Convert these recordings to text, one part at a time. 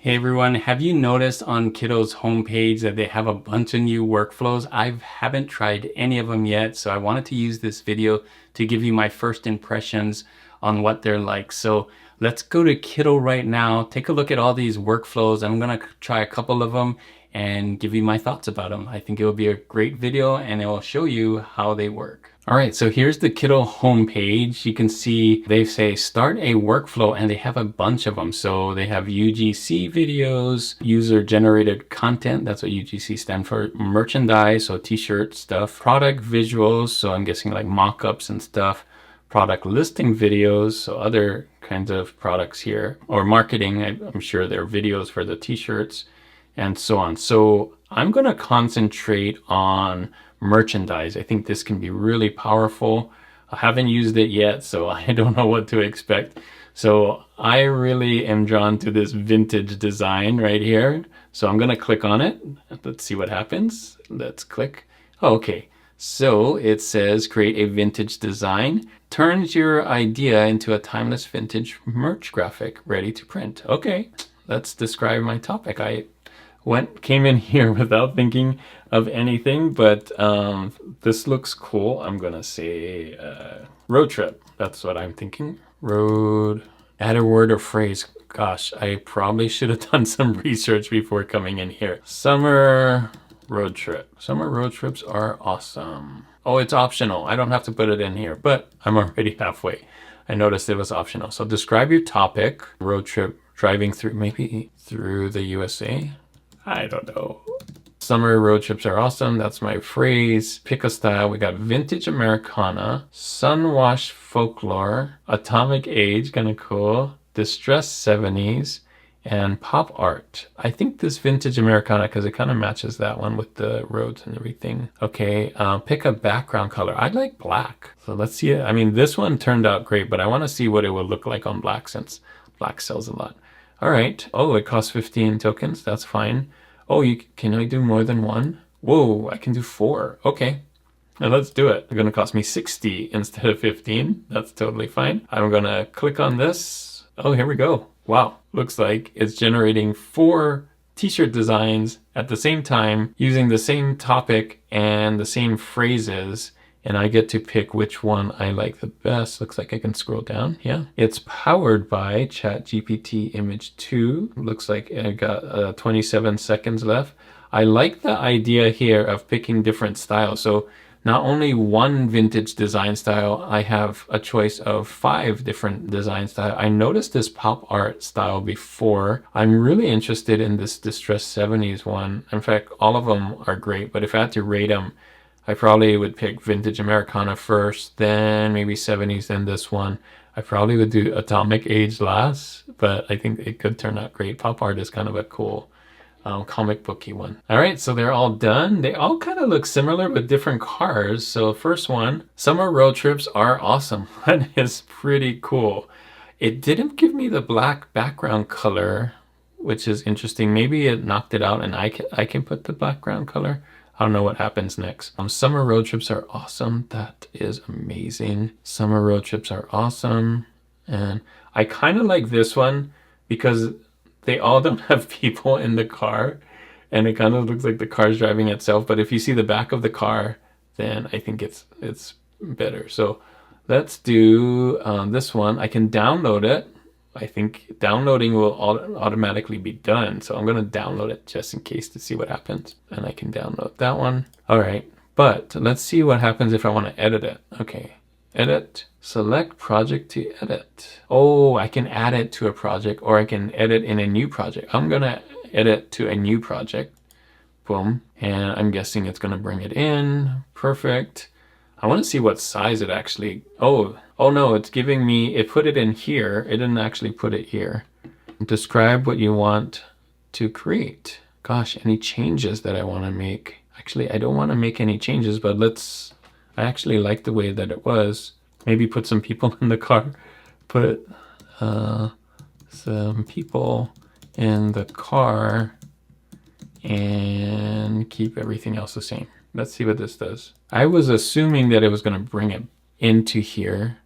Hey everyone, have you noticed on Kittl's homepage that they have a bunch of new workflows? I haven't tried any of them yet, so I wanted to use this video to give you my first impressions on what they're like. So let's go to Kittl right now, take a look at all these workflows. I'm gonna try a couple of them and give you my thoughts about them. I think it will be a great video and it will show you how they work. All right, so here's the Kittl homepage. You can see they say start a workflow and they have a bunch of them. So they have UGC videos, user generated content. That's what UGC stand for. Merchandise, so t-shirt stuff. Product visuals, so I'm guessing like mock-ups and stuff. Product listing videos, so other kinds of products here. Or marketing, I'm sure there are videos for the t-shirts and so on. So I'm gonna concentrate on merchandise. I think this can be really powerful. I haven't used it yet, so I don't know what to expect. So I really am drawn to this vintage design right here. So I'm gonna click on it. Let's see what happens. Let's click. Oh, okay. So it says create a vintage design. Turns your idea into a timeless vintage merch graphic ready to print. Okay, let's describe my topic. I came in here without thinking of anything, but this looks cool. I'm gonna say road trip. That's what I'm thinking. Road, add a word or phrase. Gosh, I probably should have done some research before coming in here. Summer road trip. Summer road trips are awesome. Oh, it's optional. I don't have to put it in here, but I'm already halfway. I noticed it was optional. So describe your topic. Road trip, driving through, maybe through the USA. I don't know. Summer road trips are awesome. That's my phrase. Pick a style. We got vintage Americana, sunwash folklore, atomic age, kind of cool, distressed 70s, and pop art. I think this vintage Americana, because it kind of matches that one with the roads and everything. Okay, pick a background color. I like black. So let's see it. I mean, this one turned out great, but I want to see what it will look like on black since black sells a lot. All right. Oh, it costs 15 tokens. That's fine. Oh, can I do more than one? Whoa, I can do 4. Okay. Now let's do it. It's going to cost me 60 instead of 15. That's totally fine. I'm going to click on this. Oh, here we go. Wow. Looks like it's generating 4 t-shirt designs at the same time using the same topic and the same phrases. And I get to pick which one I like the best. Looks like I can scroll down. Yeah. It's powered by ChatGPT Image 2. Looks like I got 27 seconds left. I like the idea here of picking different styles. So not only one vintage design style, I have a choice of 5 different design styles. I noticed this pop art style before. I'm really interested in this distressed 70s one. In fact, all of them are great, but if I had to rate them, I probably would pick vintage Americana first, then maybe 70s, then this one. I probably would do atomic age last, but I think it could turn out great. Pop art is kind of a cool comic booky one. All right, so they're all done. They all kind of look similar with different cars. So first one, summer road trips are awesome. That is pretty cool. It didn't give me the black background color, which is interesting. Maybe it knocked it out and I can put the background color. I don't know what happens next. Summer road trips are awesome. That is amazing. Summer road trips are awesome. And I kind of like this one because they all don't have people in the car and it kind of looks like the car's driving itself. But if you see the back of the car, then I think it's better. So let's do this one. I can download it. I think downloading will automatically be done. So I'm going to download it just in case to see what happens. And I can download that one. All right. But let's see what happens if I want to edit it. Okay. Edit. Select project to edit. Oh, I can add it to a project or I can edit in a new project. I'm going to edit to a new project. Boom. And I'm guessing it's going to bring it in. Perfect. I want to see what size it actually, oh no, it's giving me, it put it in here. It didn't actually put it here. Describe what you want to create. Gosh, any changes that I want to make. Actually, I don't want to make any changes, but I actually like the way that it was. Maybe put some people in the car. Put some people in the car and keep everything else the same. Let's see what this does. I was assuming that it was going to bring it into here.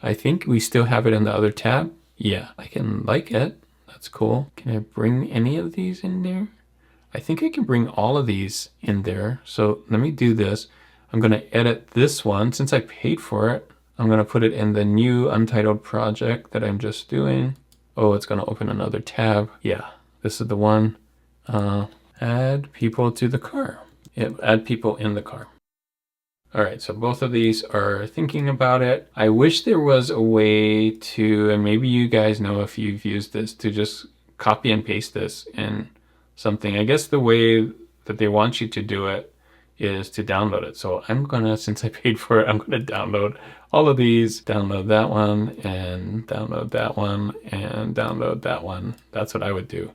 I think we still have it in the other tab. Yeah, I can like it. That's cool. Can I bring any of these in there? I think I can bring all of these in there. So let me do this. I'm going to edit this one. Since I paid for it, I'm going to put it in the new untitled project that I'm just doing. Oh, it's going to open another tab. Yeah, this is the one. Add people to the car. Yep, add people in the car. All right, so both of these are thinking about it. I wish there was a way to, and maybe you guys know if you've used this, to just copy and paste this in something. I guess the way that they want you to do it is to download it. So I'm gonna, since I paid for it, I'm gonna download all of these, download that one, and download that one, and download that one. That's what I would do.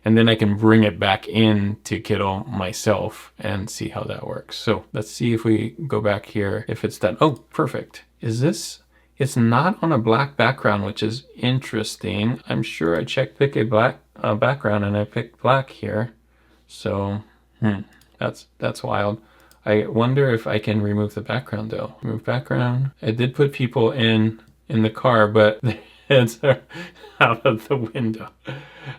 And then I can bring it back into Kittl myself and see how that works. So let's see if we go back here, if it's done. Oh, perfect. Is this, it's not on a black background, which is interesting. I'm sure I checked pick a black background and I picked black here. So that's wild. I wonder if I can remove the background though. Remove background. I did put people in the car, but the heads are out of the window.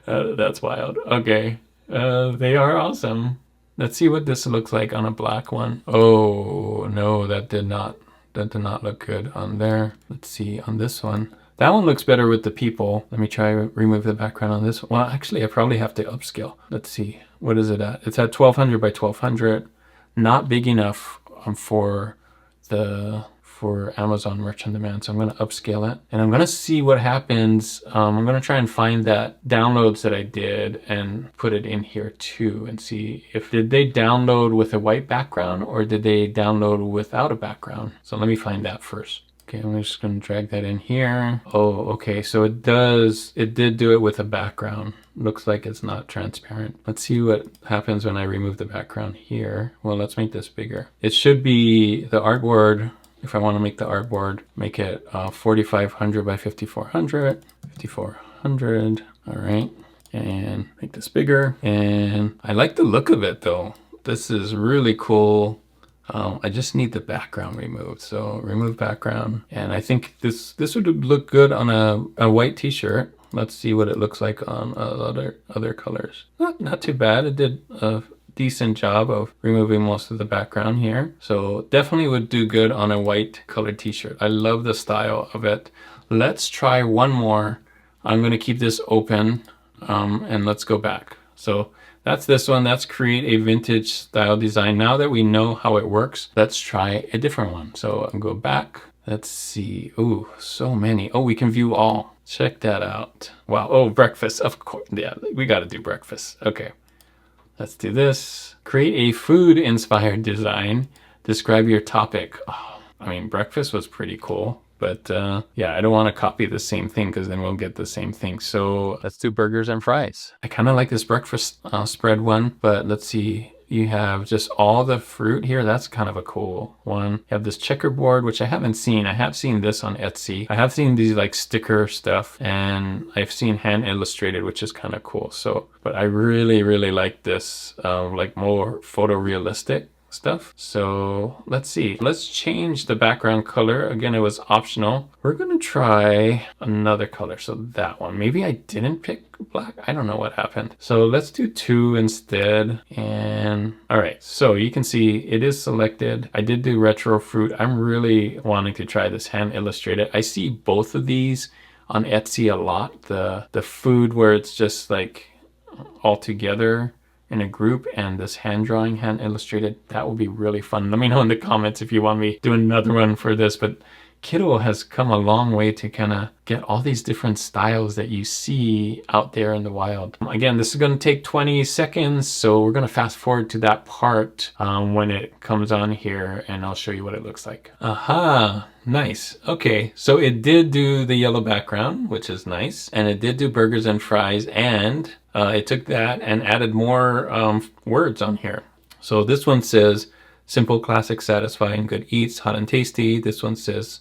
That's wild. Okay. They are awesome. Let's see what this looks like on a black one. Oh, no, that did not look good on there. Let's see on this one. That one looks better with the people. Let me try remove the background on this one. Well, actually, I probably have to upscale. Let's see. What is it at? It's at 1200 by 1200. Not big enough for Amazon Merch on Demand. So I'm going to upscale it and I'm going to see what happens. I'm going to try and find that downloads that I did and put it in here too and see if did they download with a white background or did they download without a background. So let me find that first. Okay, I'm just going to drag that in here. Oh, okay. So it did do it with a background. Looks like it's not transparent. Let's see what happens when I remove the background here. Well, let's make this bigger. It should be the artboard. If I want to make the artboard, make it 4500 by 5400, 5400. All right. And make this bigger. And I like the look of it though. This is really cool. I just need the background removed. So remove background. And I think this would look good on a white t-shirt. Let's see what it looks like on other colors. Not too bad. It did a decent job of removing most of the background here. So definitely would do good on a white colored t-shirt. I love the style of it. Let's try one more. I'm going to keep this open and let's go back. So that's this one. That's create a vintage style design. Now that we know how it works, let's try a different one. So I'll go back. Let's see. Oh, so many. Oh, we can view all. Check that out. Wow. Oh, breakfast. Of course. Yeah, we got to do breakfast. Okay. Let's do this. Create a food inspired design. Describe your topic. Oh, I mean, breakfast was pretty cool. But yeah, I don't want to copy the same thing because then we'll get the same thing. So let's do burgers and fries. I kind of like this breakfast spread one, but let's see. You have just all the fruit here. That's kind of a cool one. You have this checkerboard, which I haven't seen. I have seen this on Etsy. I have seen these like sticker stuff and I've seen hand illustrated, which is kind of cool. So, but I really, really like this like more photorealistic stuff. So let's see. Let's change the background color. Again, it was optional. We're going to try another color. So that one. Maybe I didn't pick black. I don't know what happened. So let's do 2 instead. And all right. So you can see it is selected. I did do retro fruit. I'm really wanting to try this hand illustrated. I see both of these on Etsy a lot. The food where it's just like all together in a group and this hand drawing, hand illustrated, that would be really fun. Let me know in the comments if you want me to do another one for this, but Kittl has come a long way to kind of get all these different styles that you see out there in the wild. Again, this is going to take 20 seconds, so we're going to fast forward to that part when it comes on here and I'll show you what it looks like. Aha, nice. Okay, so it did do the yellow background, which is nice, and it did do burgers and fries, and it took that and added more words on here. So this one says, simple, classic, satisfying, good eats, hot and tasty. This one says,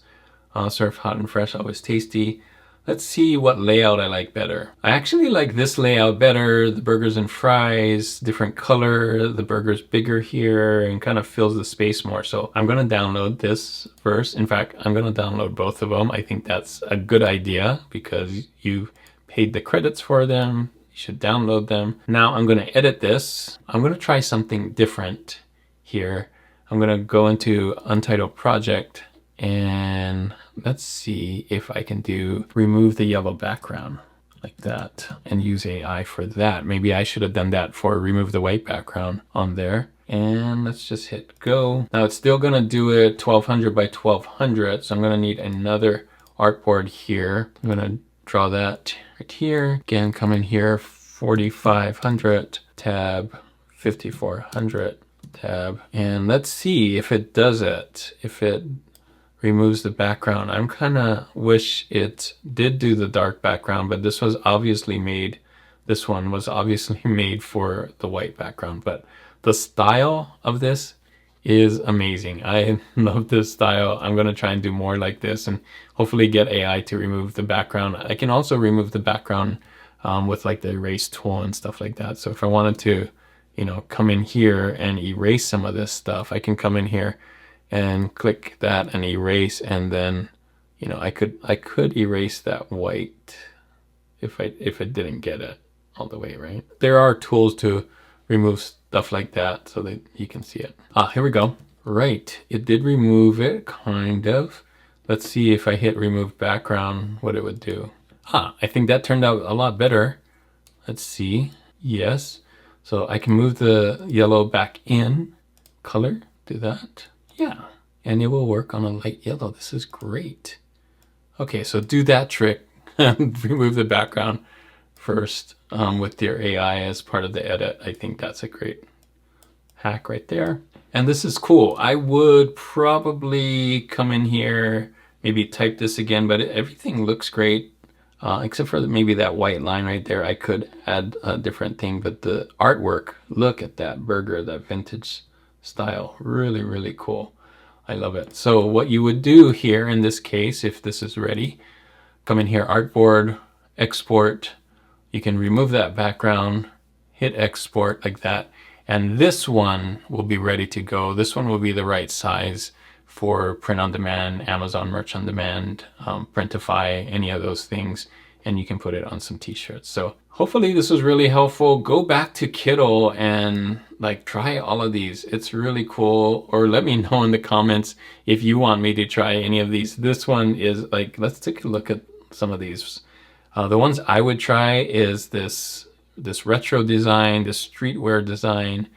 serve hot and fresh, always tasty. Let's see what layout I like better. I actually like this layout better. The burgers and fries, different color. The burger's bigger here and kind of fills the space more. So I'm going to download this first. In fact, I'm going to download both of them. I think that's a good idea because you paid the credits for them. You should download them. Now I'm going to edit this. I'm going to try something different here. I'm going to go into Untitled Project and let's see if I can do remove the yellow background like that and use AI for that. Maybe I should have done that for remove the white background on there. And let's just hit go. Now it's still gonna do it 1200 by 1200. So I'm gonna need another artboard here. I'm gonna draw that right here. Again, come in here, 4500, tab, 5400, tab. And let's see if it does it. If it removes the background. I'm kind of wish it did do the dark background, but this one was obviously made for the white background. But the style of this is amazing. I love this style. I'm going to try and do more like this and hopefully get AI to remove the background. I can also remove the background with like the erase tool and stuff like that. So if I wanted to, you know, come in here and erase some of this stuff, I can come in here and click that and erase, and then, you know, I could erase that white if it didn't get it all the way right. There are tools to remove stuff like that so that you can see it. Here we go. Right, it did remove it, kind of. Let's see if I hit remove background, what it would do. I think that turned out a lot better. Let's see. Yes. So I can move the yellow back in. Color, do that. Yeah, and it will work on a light yellow. This is great. Okay, so do that trick. Remove the background first with your AI as part of the edit. I think that's a great hack right there. And this is cool. I would probably come in here, maybe type this again, but everything looks great. Except for maybe that white line right there. I could add a different thing, but the artwork, look at that burger, that vintage style. Really, really cool. I love it. So what you would do here in this case, if this is ready, come in here, artboard, export. You can remove that background, hit export like that. And this one will be ready to go. This one will be the right size for print on demand, Amazon Merch on Demand, Printify, any of those things. And you can put it on some t-shirts. So hopefully this was really helpful. Go back to Kittl and like try all of these. It's really cool. Or let me know in the comments if you want me to try any of these. This one is like, let's take a look at some of these. The ones I would try is this retro design, this streetwear design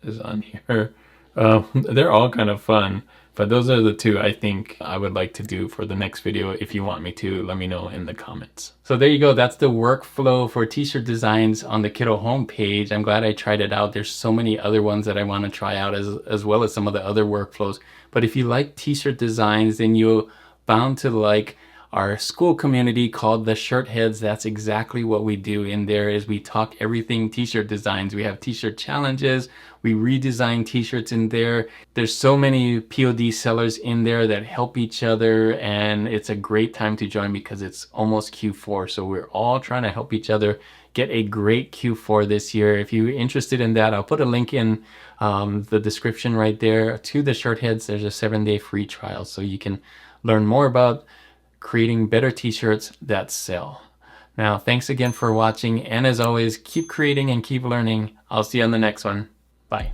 is on here. They're all kind of fun. But those are the two I think I would like to do for the next video. If you want me to, let me know in the comments. So there you go. That's the workflow for t-shirt designs on the Kittl homepage. I'm glad I tried it out. There's so many other ones that I want to try out as well as some of the other workflows. But if you like t-shirt designs, then you're bound to like our school community called the Shirt Heads. That's exactly what we do in there is we talk everything t-shirt designs. We have t-shirt challenges. We redesign t-shirts in there. There's so many POD sellers in there that help each other, and it's a great time to join because it's almost Q4. So we're all trying to help each other get a great Q4 this year. If you're interested in that, I'll put a link in the description right there to the Shirt Heads. There's a 7-day free trial so you can learn more about creating better t-shirts that sell. Now, thanks again for watching. And as always, keep creating and keep learning. I'll see you on the next one. Bye.